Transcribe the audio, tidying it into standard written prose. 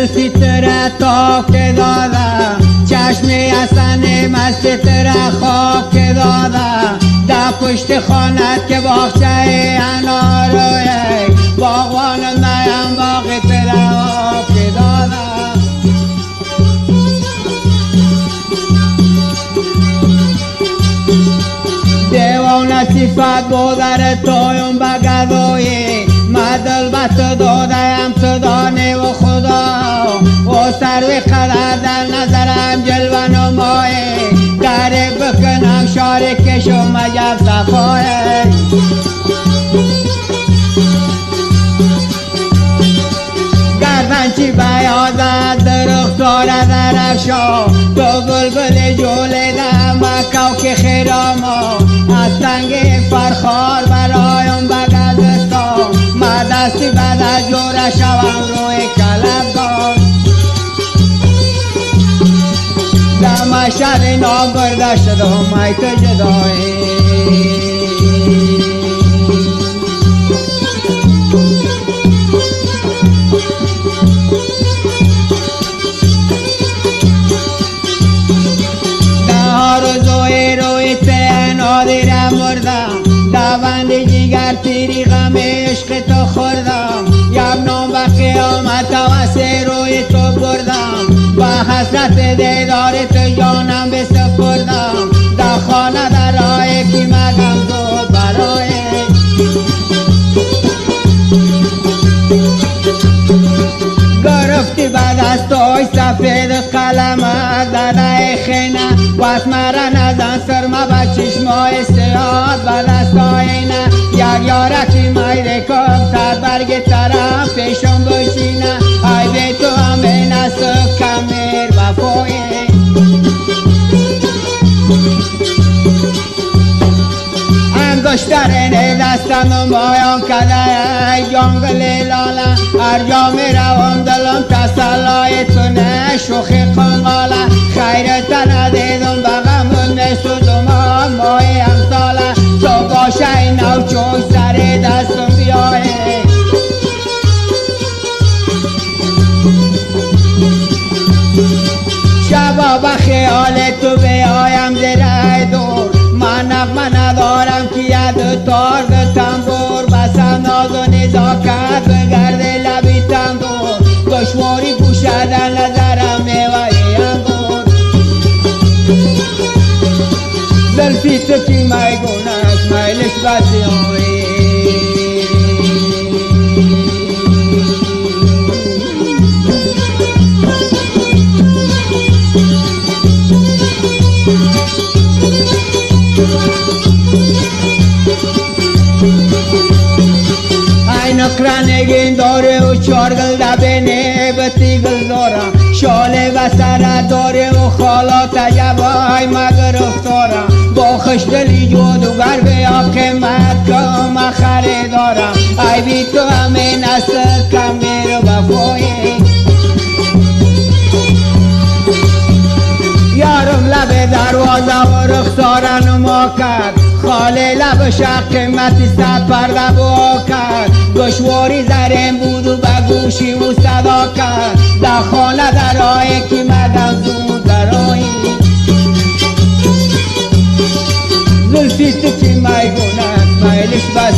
زلفی تره تاک داده چشم حسن مست تره خاک داده در پشت خانت که باغچه اناروی باغوان نیم باغ تره آب داده دیوان صفت بودر تویم بگدوی مدل بط دادیم تو دانه و خدا و سروی قدر در نظرم جلوه نمایه گره بکنم شاره کشم عجب صفایه گردن چی بیازد درختار در افشا تو بلبل جوله در مکاو که خیراما از تنگ فرخار برایم بگذستان ما دستی بد از جوره شوم روی کلبگان در مشهد نام برده شدم ای تو جدایی نادرم مردم دوند جیگر تیری غم عشق تو خوردم یب نام و قیامت واسه روی تو بردم با حسرت دیدار تو جانم بسپردم در خانه در راه کی مگم تو برای گرفتی بعد از توی سفید قلمت داده خینه واسه مرا نزن سرما با چشمای سیاد بعد از توینه یک یارکی میره کم سر برگ طرف پیشم بشینه ای به تو همه نسو کمیر وفایه انگشترین دستم مایان کده ای جنگل لاله هر جا می روم دلم تسلای تو نه شوخی قنقاله خیرت ندیدم بغمون می سودم مای امثاله تو باشه نو چون سر دستم بیایه شبا با خیال تو بیایم زره دور من نغمه ندارم که ید تار به تنبور بسم ناز و نزاکت بگرده لبی تنبور دشواری پوشدن نظرم میوهی انگور زلفی تو کی میگونه است میلش بسیاری نگین داره و چارگل دبینه بتیگل دارم شاله و سره داره و خالات عجبای مگرفت دارم با خشدلی جادوگر بیا قیمت کم خریدارم ای بی تو همه نسل کمیر وفایه یارم لب دروازه و رخساره نما کرد خاله لب شق قیمتی سپرده با کرد دشواری زرین بود و بگوشی و صدا کرد در خانه در آیه که مدن زود در آیی زلفی تو که میگونه میلش بس